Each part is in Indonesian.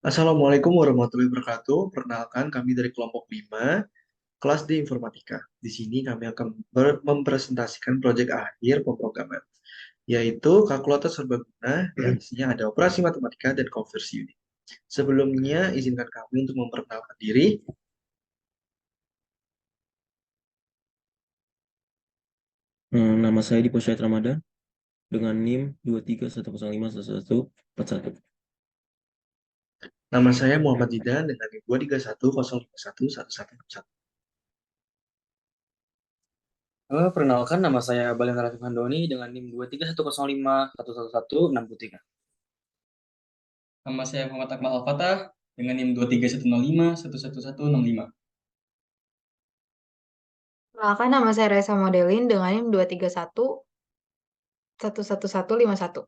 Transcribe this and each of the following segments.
Assalamualaikum warahmatullahi wabarakatuh. Perkenalkan, kami dari kelompok 5, kelas D Informatika. Di sini kami akan mempresentasikan proyek akhir pemrograman, yaitu kalkulator serbaguna yang isinya ada operasi matematika dan konversi unit. Sebelumnya, izinkan kami untuk memperkenalkan diri. Nama saya Dipo Syed Ramadan dengan NIM 231051141. Nama saya Muhammad Zidan dengan NIM 231051111. Halo, perkenalkan nama saya Baleng Rafif Handoni dengan NIM 23105111163. Nama saya Muhammad Akmal Al-Fatah dengan NIM 23105111165. Perkenalkan, nama saya Raisa Modelin dengan NIM 231 11151.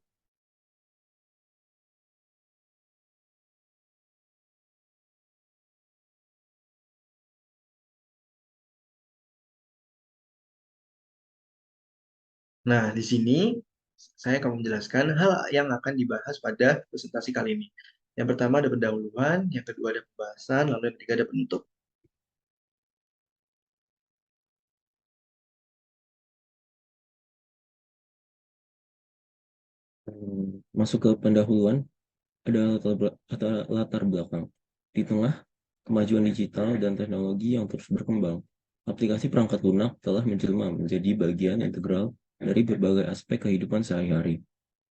Nah, di sini saya akan menjelaskan hal yang akan dibahas pada presentasi kali ini. Yang pertama ada pendahuluan, yang kedua ada pembahasan, lalu yang ketiga ada penutup. Masuk ke pendahuluan, ada latar belakang. Di tengah kemajuan digital dan teknologi yang terus berkembang, aplikasi perangkat lunak telah menjelma menjadi bagian integral dari berbagai aspek kehidupan sehari-hari.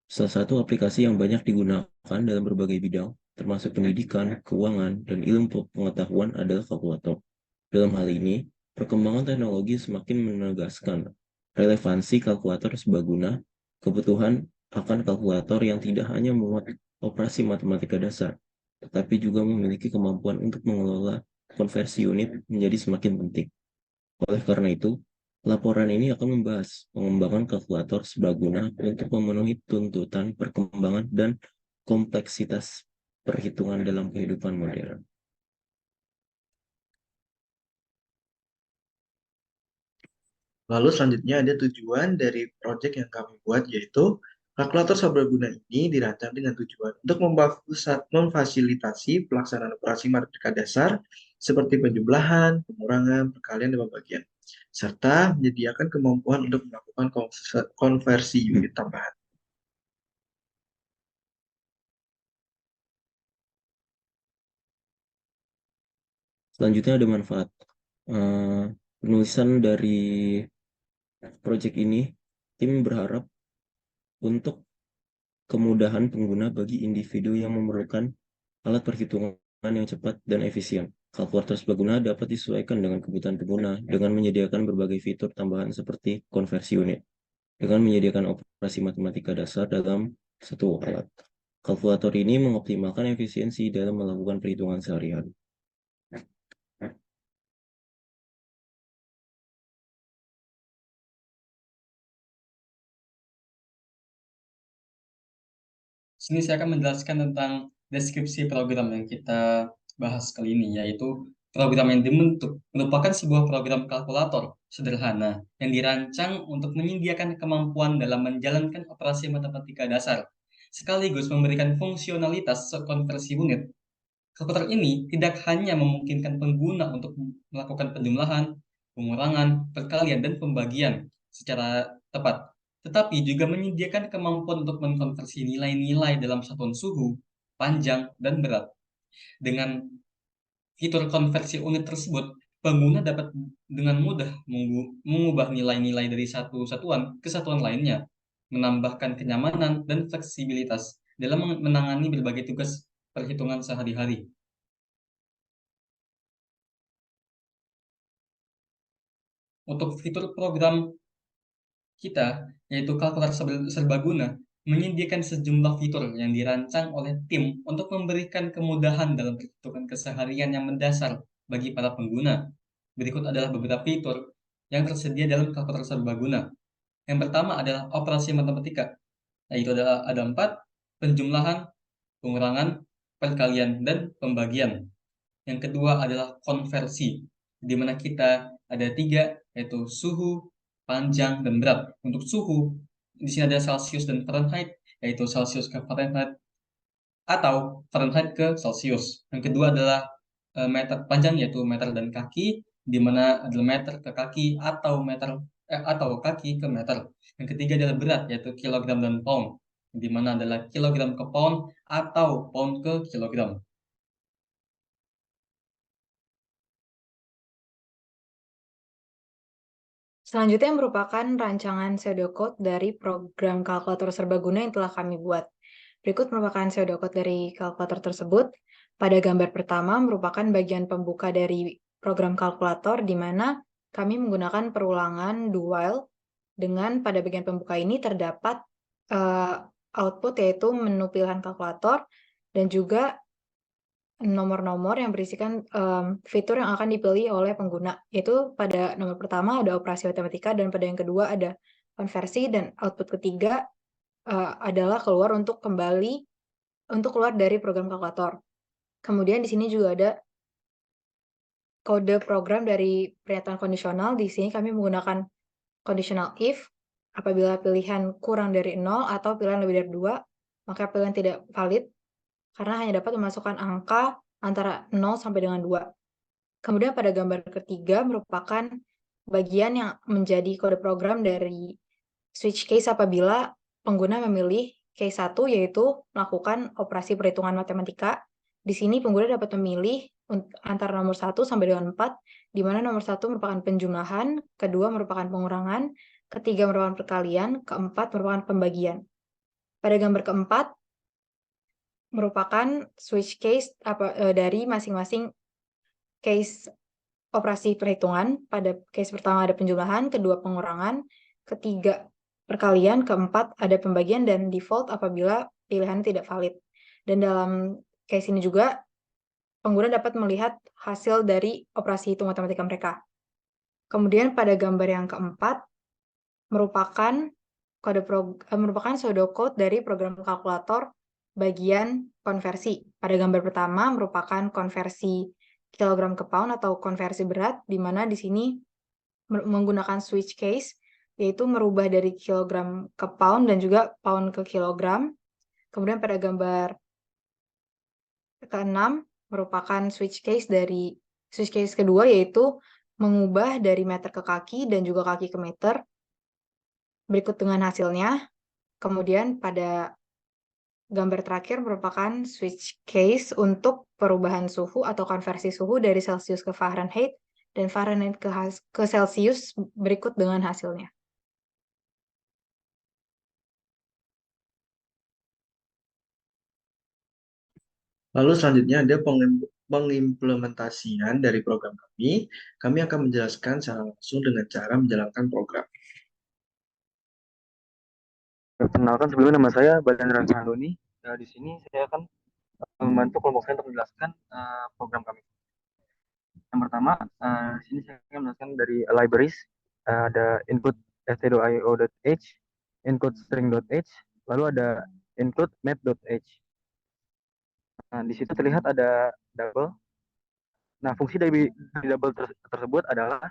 Salah satu aplikasi yang banyak digunakan dalam berbagai bidang, termasuk pendidikan, keuangan, dan ilmu pengetahuan adalah kalkulator. Dalam hal ini, perkembangan teknologi semakin menegaskan relevansi kalkulator serbaguna, kebutuhan akan kalkulator yang tidak hanya memuat operasi matematika dasar, tetapi juga memiliki kemampuan untuk mengelola konversi unit menjadi semakin penting. Oleh karena itu, laporan ini akan membahas pengembangan kalkulator serbaguna untuk memenuhi tuntutan perkembangan dan kompleksitas perhitungan dalam kehidupan modern. Lalu selanjutnya ada tujuan dari proyek yang kami buat, yaitu kalkulator serbaguna ini dirancang dengan tujuan untuk memfasilitasi pelaksanaan operasi matematika dasar seperti penjumlahan, pengurangan, perkalian, dan pembagian, serta menyediakan kemampuan untuk melakukan konversi unit tambahan. Selanjutnya ada manfaat. Penulisan dari proyek ini, tim berharap untuk kemudahan pengguna bagi individu yang memerlukan alat perhitungan yang cepat dan efisien. Kalkulator serbaguna dapat disesuaikan dengan kebutuhan pengguna dengan menyediakan berbagai fitur tambahan seperti konversi unit, dengan menyediakan operasi matematika dasar dalam satu alat. Kalkulator ini mengoptimalkan efisiensi dalam melakukan perhitungan sehari-hari. Sini saya akan menjelaskan tentang deskripsi program yang kita bahas kali ini, yaitu program yang dibentuk merupakan sebuah program kalkulator sederhana yang dirancang untuk menyediakan kemampuan dalam menjalankan operasi matematika dasar, sekaligus memberikan fungsionalitas konversi unit. Kalkulator ini tidak hanya memungkinkan pengguna untuk melakukan penjumlahan, pengurangan, perkalian, dan pembagian secara tepat, tetapi juga menyediakan kemampuan untuk mengkonversi nilai-nilai dalam satuan suhu, panjang, dan berat. Dengan fitur konversi unit tersebut, pengguna dapat dengan mudah mengubah nilai-nilai dari satu satuan ke satuan lainnya, menambahkan kenyamanan dan fleksibilitas dalam menangani berbagai tugas perhitungan sehari-hari. Untuk fitur program kita, yaitu kalkulator serbaguna, menyediakan sejumlah fitur yang dirancang oleh tim untuk memberikan kemudahan dalam perhitungan keseharian yang mendasar bagi para pengguna. Berikut adalah beberapa fitur yang tersedia dalam kalkulator serbaguna. Yang pertama adalah operasi matematika, yaitu ada 4, penjumlahan, pengurangan, perkalian, dan pembagian. Yang kedua adalah konversi, di mana kita ada 3, yaitu suhu, panjang, dan berat. Untuk suhu, di sini ada Celsius dan Fahrenheit, yaitu Celsius ke Fahrenheit atau Fahrenheit ke Celsius. Yang kedua adalah meter panjang yaitu meter dan kaki, di mana adalah meter ke kaki atau kaki ke meter. Yang ketiga adalah berat yaitu kilogram dan pound, di mana adalah kilogram ke pound atau pound ke kilogram. Selanjutnya merupakan rancangan pseudocode dari program kalkulator serbaguna yang telah kami buat. Berikut merupakan pseudocode dari kalkulator tersebut. Pada gambar pertama merupakan bagian pembuka dari program kalkulator di mana kami menggunakan perulangan do while dengan pada bagian pembuka ini terdapat output yaitu menu pilihan kalkulator dan juga nomor-nomor yang berisikan fitur yang akan dipilih oleh pengguna. Yaitu pada nomor pertama ada operasi matematika dan pada yang kedua ada konversi dan output ketiga adalah keluar dari program kalkulator. Kemudian di sini juga ada kode program dari pernyataan kondisional. Di sini kami menggunakan conditional if. Apabila pilihan kurang dari 0 atau pilihan lebih dari 2, maka pilihan tidak valid karena hanya dapat memasukkan angka antara 0 sampai dengan 2. Kemudian pada gambar ketiga merupakan bagian yang menjadi kode program dari switch case apabila pengguna memilih case 1 yaitu melakukan operasi perhitungan matematika. Di sini pengguna dapat memilih antara nomor 1 sampai dengan 4, di mana nomor 1 merupakan penjumlahan, kedua merupakan pengurangan, ketiga merupakan perkalian, keempat merupakan pembagian. Pada gambar keempat merupakan switch case dari masing-masing case operasi perhitungan. Pada case pertama ada penjumlahan, kedua pengurangan, ketiga perkalian, keempat ada pembagian dan default apabila pilihan tidak valid. Dan dalam case ini juga pengguna dapat melihat hasil dari operasi hitung matematika mereka. Kemudian pada gambar yang keempat merupakan pseudocode dari program kalkulator bagian konversi. Pada gambar pertama merupakan konversi kilogram ke pound atau konversi berat, di mana di sini menggunakan switch case, yaitu merubah dari kilogram ke pound dan juga pound ke kilogram. Kemudian pada gambar ke-6 merupakan switch case kedua, yaitu mengubah dari meter ke kaki dan juga kaki ke meter. Berikut dengan hasilnya. Kemudian pada gambar terakhir merupakan switch case untuk perubahan suhu atau konversi suhu dari Celsius ke Fahrenheit dan Fahrenheit ke Celsius berikut dengan hasilnya. Lalu selanjutnya ada pengimplementasian dari program kami. Kami akan menjelaskan secara langsung dengan cara menjalankan program. Perkenalkan, sebelumnya nama saya Balendra Handoni. Di sini saya akan membantu kelompok saya untuk menjelaskan program kami. Yang pertama, di sini saya akan menjelaskan dari libraries. Ada include st.io.h, include string.h, lalu ada include map.h. Nah, di situ terlihat ada double. Nah, fungsi dari double tersebut adalah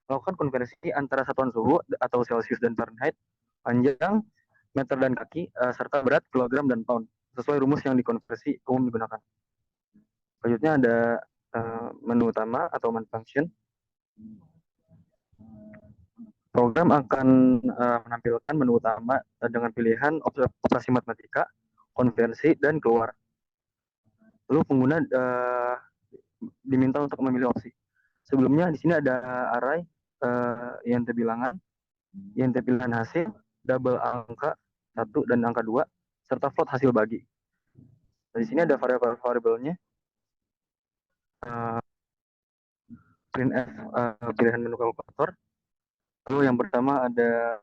melakukan konversi antara satuan suhu atau Celsius dan Fahrenheit, panjang, meter dan kaki, serta berat, kilogram dan pound, sesuai rumus yang dikonversi umum digunakan. Selanjutnya ada menu utama atau main function. Program akan menampilkan menu utama dengan pilihan operasi matematika, konversi, dan keluar. Lalu pengguna diminta untuk memilih opsi. Sebelumnya di sini ada array, INT bilangan, INT pilihan hasil, double angka 1 dan angka 2, serta float hasil bagi. Di sini ada variabel-variabelnya. Printf pilihan menu kalkulator. Lalu yang pertama ada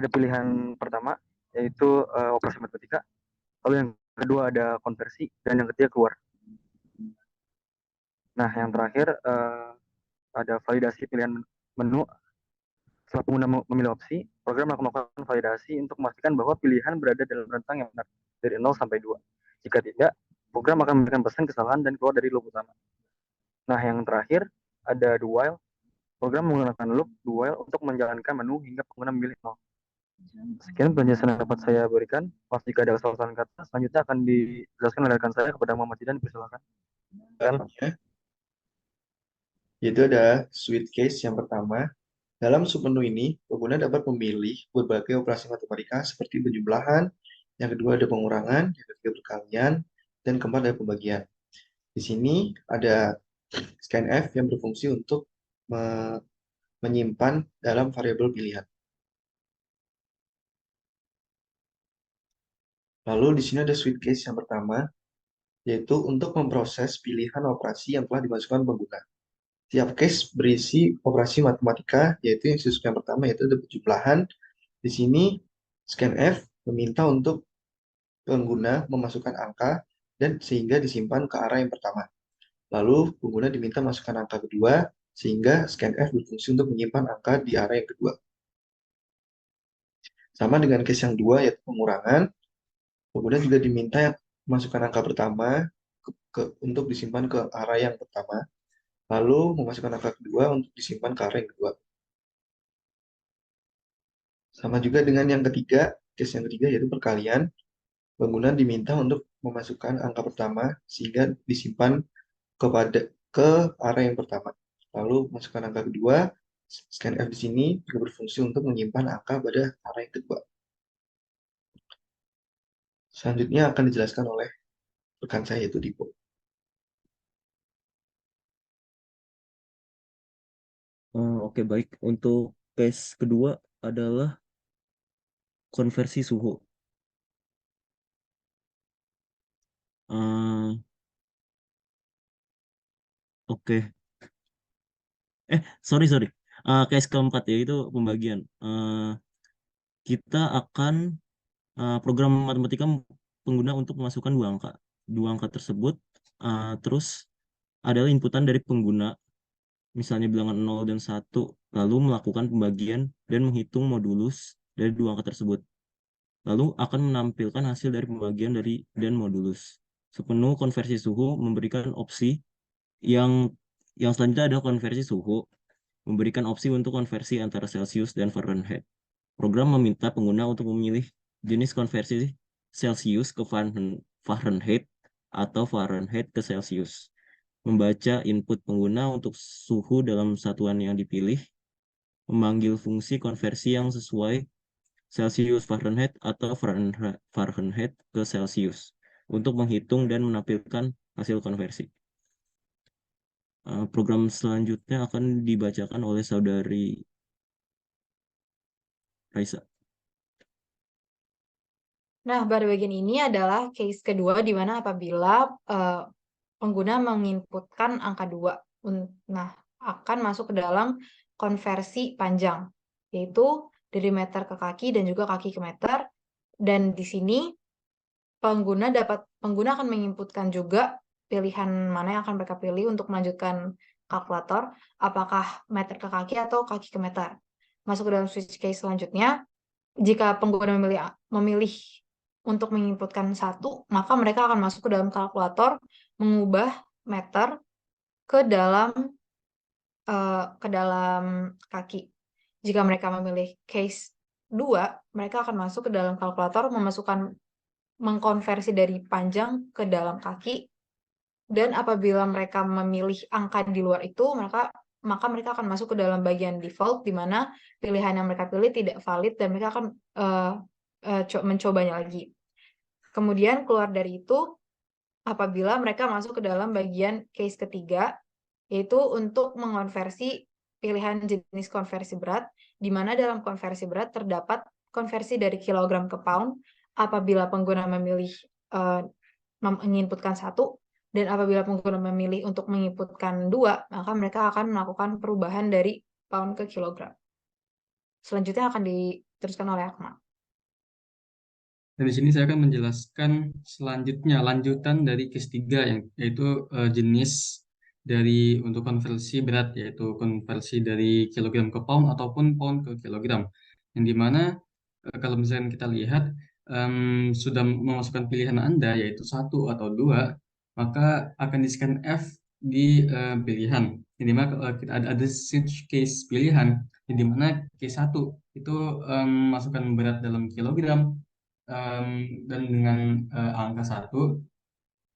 pilihan pertama yaitu operasi matematika. Lalu yang kedua ada konversi dan yang ketiga keluar. Nah, yang terakhir ada validasi pilihan menu. Setelah pengguna memilih opsi, program akan melakukan validasi untuk memastikan bahwa pilihan berada dalam rentang yang benar dari 0 sampai 2. Jika tidak, program akan memberikan pesan kesalahan dan keluar dari loop utama. Nah, yang terakhir ada do while. Program menggunakan loop do while untuk menjalankan menu hingga pengguna memilih 0. Sekian penjelasan yang dapat saya berikan. Maaf jika ada kesalahan kata. Selanjutnya akan dijelaskan oleh rekan saya kepada Muhammad Zidan. Persilakan. Selanjutnya, yaitu ada switch case yang pertama. Dalam submenu ini, pengguna dapat memilih berbagai operasi matematika seperti penjumlahan, yang kedua ada pengurangan, yang ketiga perkalian, dan keempat ada pembagian. Di sini ada scanf yang berfungsi untuk menyimpan dalam variabel pilihan. Lalu di sini ada switch case yang pertama, yaitu untuk memproses pilihan operasi yang telah dimasukkan pengguna. Tiap case berisi operasi matematika, yaitu yang pertama yaitu ada penjumlahan. Di sini scanf meminta untuk pengguna memasukkan angka dan sehingga disimpan ke arah yang pertama. Lalu pengguna diminta masukkan angka kedua sehingga scanf berfungsi untuk menyimpan angka di arah yang kedua. Sama dengan case yang dua yaitu pengurangan, pengguna juga diminta masukkan angka pertama untuk disimpan ke arah yang pertama. Lalu memasukkan angka kedua untuk disimpan ke arah yang kedua. Sama juga dengan yang ketiga, case yang ketiga yaitu perkalian. Pengguna diminta untuk memasukkan angka pertama sehingga disimpan ke arah yang pertama. Lalu masukkan angka kedua, scanf di sini juga berfungsi untuk menyimpan angka pada arah yang kedua. Selanjutnya akan dijelaskan oleh rekan saya yaitu Dipo. Oke, baik. Untuk case kedua adalah konversi suhu. Eh, Oke. Sorry. Case keempat yaitu pembagian. Kita akan program matematika pengguna untuk memasukkan dua angka. Dua angka tersebut terus adalah inputan dari pengguna, misalnya bilangan 0 dan 1, lalu melakukan pembagian dan menghitung modulus dari dua angka tersebut. Lalu akan menampilkan hasil dari pembagian dan modulus. Sepenuh konversi suhu memberikan opsi yang selanjutnya ada konversi suhu, memberikan opsi untuk konversi antara Celsius dan Fahrenheit. Program meminta pengguna untuk memilih jenis konversi Celsius ke Fahrenheit atau Fahrenheit ke Celsius. Membaca input pengguna untuk suhu dalam satuan yang dipilih, memanggil fungsi konversi yang sesuai Celsius Fahrenheit atau Fahrenheit ke Celsius untuk menghitung dan menampilkan hasil konversi. Program selanjutnya akan dibacakan oleh saudari Raisa. Nah, pada bagian ini adalah case kedua di mana apabila pengguna menginputkan angka 2. Nah, akan masuk ke dalam konversi panjang, yaitu dari meter ke kaki dan juga kaki ke meter. Dan di sini pengguna akan menginputkan juga pilihan mana yang akan mereka pilih untuk melanjutkan kalkulator, apakah meter ke kaki atau kaki ke meter. Masuk ke dalam switch case selanjutnya, jika pengguna memilih untuk menginputkan 1, maka mereka akan masuk ke dalam kalkulator, mengubah meter ke dalam kaki. Jika mereka memilih case 2, mereka akan masuk ke dalam kalkulator, mengkonversi dari panjang ke dalam kaki, dan apabila mereka memilih angka di luar itu, maka mereka akan masuk ke dalam bagian default, di mana pilihan yang mereka pilih tidak valid, dan mereka akan mencobanya lagi. Kemudian keluar dari itu, apabila mereka masuk ke dalam bagian case ketiga, yaitu untuk mengonversi pilihan jenis konversi berat, di mana dalam konversi berat terdapat konversi dari kilogram ke pound apabila pengguna memilih menginputkan 1, dan apabila pengguna memilih untuk menginputkan 2, maka mereka akan melakukan perubahan dari pound ke kilogram. Selanjutnya akan diteruskan oleh Akmal. Dan di sini saya akan menjelaskan selanjutnya lanjutan dari case 3 yaitu jenis dari untuk konversi berat, yaitu konversi dari kilogram ke pound ataupun pound ke kilogram. Yang dimana kalau misalnya kita lihat sudah memasukkan pilihan Anda yaitu 1 atau 2, maka akan di scan F di pilihan. Ini dimana kita ada switch case pilihan, di mana Q1 itu masukan berat dalam kilogram, dan dengan angka 1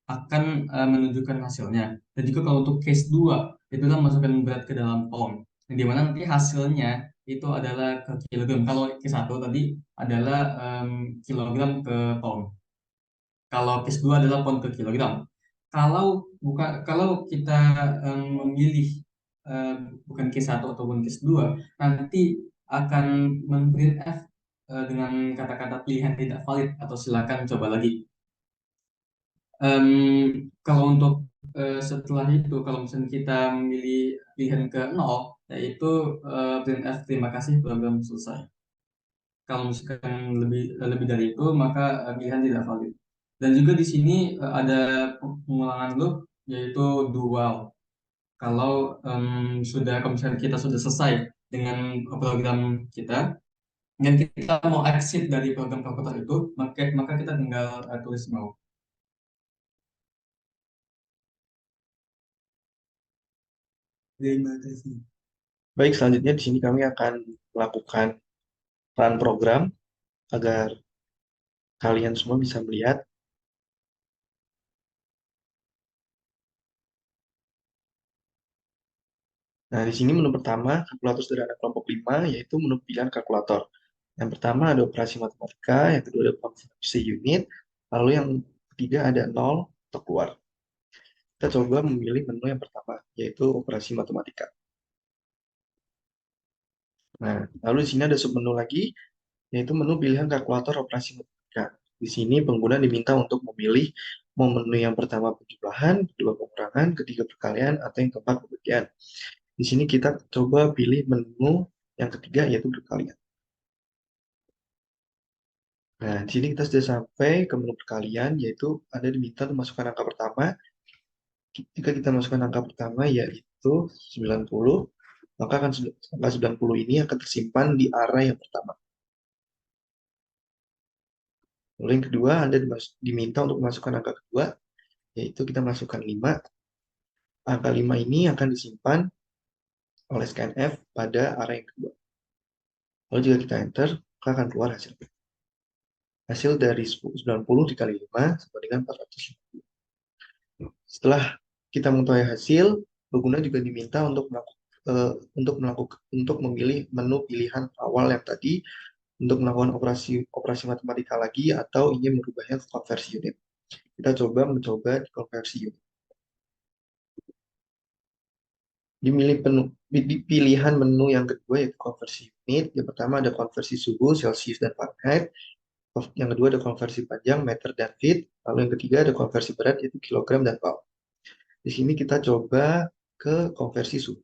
akan menunjukkan hasilnya. Dan juga kalau untuk case 2 itu adalah masukkan berat ke dalam pound, di mana nanti hasilnya itu adalah ke kilogram. Kalau case 1 tadi adalah kilogram ke pound. Kalau case 2 adalah pound ke kilogram. Kalau kita memilih bukan case 1 ataupun case 2, nanti akan men-print F dengan kata-kata pilihan tidak valid atau silakan coba lagi. Kalau untuk setelah itu, kalau misalnya kita memilih pilihan ke 0, yaitu print F terima kasih program selesai. Kalau misalkan lebih dari itu, maka pilihan tidak valid. Dan juga di sini ada pengulangan loop, yaitu dual. Kalau kalau misalnya kita sudah selesai dengan program kita, dan kita mau exit dari program kalkulator itu, maka kita tinggal tulis no. Terima kasih. Baik, selanjutnya di sini kami akan melakukan run program agar kalian semua bisa melihat. Nah, di sini menu pertama, kalkulator sederhana kelompok 5, yaitu menu pilihan kalkulator. Yang pertama ada operasi matematika, yang kedua ada konversi unit, lalu yang ketiga ada 0 untuk keluar. Kita coba memilih menu yang pertama, yaitu operasi matematika. Nah, lalu di sini ada submenu lagi, yaitu menu pilihan kalkulator operasi matematika. Di sini pengguna diminta untuk memilih mau menu yang pertama penjumlahan, kedua pengurangan, ketiga perkalian, atau yang keempat pembagian. Di sini kita coba pilih menu yang ketiga, yaitu perkalian. Nah, di sini kita sudah sampai ke menu perkalian, yaitu Anda diminta untuk masukkan angka pertama. Jika kita masukkan angka pertama, yaitu 90, maka angka 90 ini akan tersimpan di array yang pertama. Lalu yang kedua, Anda diminta untuk masukkan angka kedua, yaitu kita masukkan 5. Angka 5 ini akan disimpan oleh scanf pada array yang kedua. Lalu jika kita enter, maka akan keluar hasilnya. Hasil dari 90 dikali 5 sama dengan 450. Setelah kita mengetahui hasil, pengguna juga diminta untuk memilih menu pilihan awal yang tadi untuk melakukan operasi matematika lagi atau ingin merubahnya ke konversi unit. Kita mencoba di konversi unit. Di pilihan menu yang kedua yaitu konversi unit. Yang pertama ada konversi suhu Celsius dan Fahrenheit. Yang kedua ada konversi panjang meter dan feet. Lalu yang ketiga ada konversi berat yaitu kilogram dan pound. Di sini kita coba ke konversi suhu.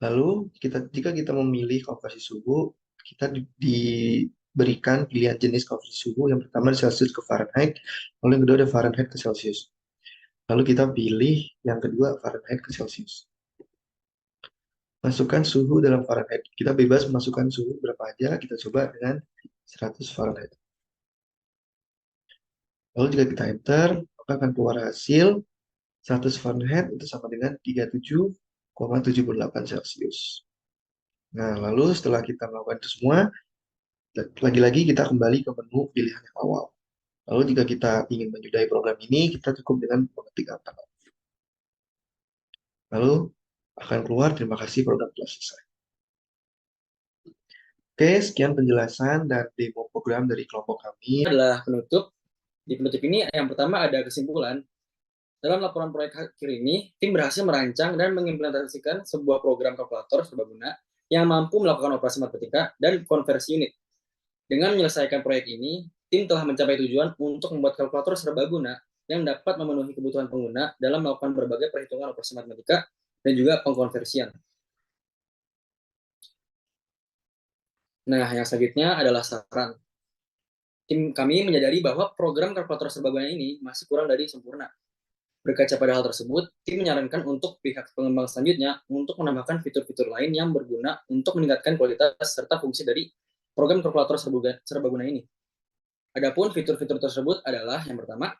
Lalu jika kita memilih konversi suhu, kita diberikan pilihan jenis konversi suhu. Yang pertama Celsius ke Fahrenheit, lalu yang kedua ada Fahrenheit ke Celsius. Lalu kita pilih yang kedua Fahrenheit ke Celsius. Masukkan suhu dalam Fahrenheit. Kita bebas masukkan suhu berapa aja, kita coba dengan 100 Fahrenheit. Lalu jika kita enter, maka akan keluar hasil 100 Fahrenheit itu sama dengan 37,78 Celsius. Nah, lalu setelah kita melakukan itu semua, lagi-lagi kita kembali ke menu pilihan yang awal. Lalu jika kita ingin menyudahi program ini, kita cukup dengan mengetik angka. Lalu akan keluar, terima kasih program telah selesai. Oke, sekian penjelasan dan demo program dari kelompok kami. Adalah penutup. Di penutup ini yang pertama ada kesimpulan. Dalam laporan proyek akhir ini, tim berhasil merancang dan mengimplementasikan sebuah program kalkulator serbaguna yang mampu melakukan operasi matematika dan konversi unit. Dengan menyelesaikan proyek ini, tim telah mencapai tujuan untuk membuat kalkulator serbaguna yang dapat memenuhi kebutuhan pengguna dalam melakukan berbagai perhitungan operasi matematika dan juga pengkonversian. Nah, yang selanjutnya adalah saran. Tim kami menyadari bahwa program kalkulator serbaguna ini masih kurang dari sempurna. Berkaca pada hal tersebut, tim menyarankan untuk pihak pengembang selanjutnya untuk menambahkan fitur-fitur lain yang berguna untuk meningkatkan kualitas serta fungsi dari program kalkulator serbaguna ini. Adapun fitur-fitur tersebut adalah yang pertama,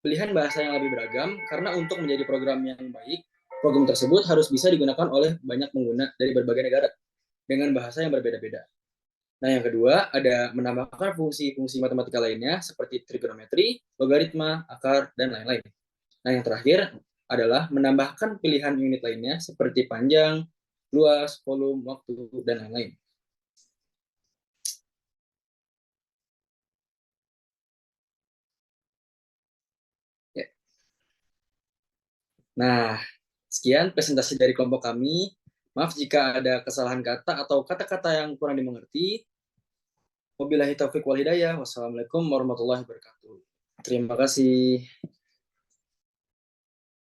pilihan bahasa yang lebih beragam karena untuk menjadi program yang baik, Program tersebut harus bisa digunakan oleh banyak pengguna dari berbagai negara dengan bahasa yang berbeda-beda. Nah, yang kedua, ada menambahkan fungsi-fungsi matematika lainnya seperti trigonometri, logaritma, akar, dan lain-lain. Nah, yang terakhir adalah menambahkan pilihan unit lainnya seperti panjang, luas, volume, waktu, dan lain-lain. Ya. Nah, sekian presentasi dari kelompok kami. Maaf jika ada kesalahan kata atau kata-kata yang kurang dimengerti. Wabillahi taufiq wal hidayah. Wassalamualaikum warahmatullahi wabarakatuh. Terima kasih.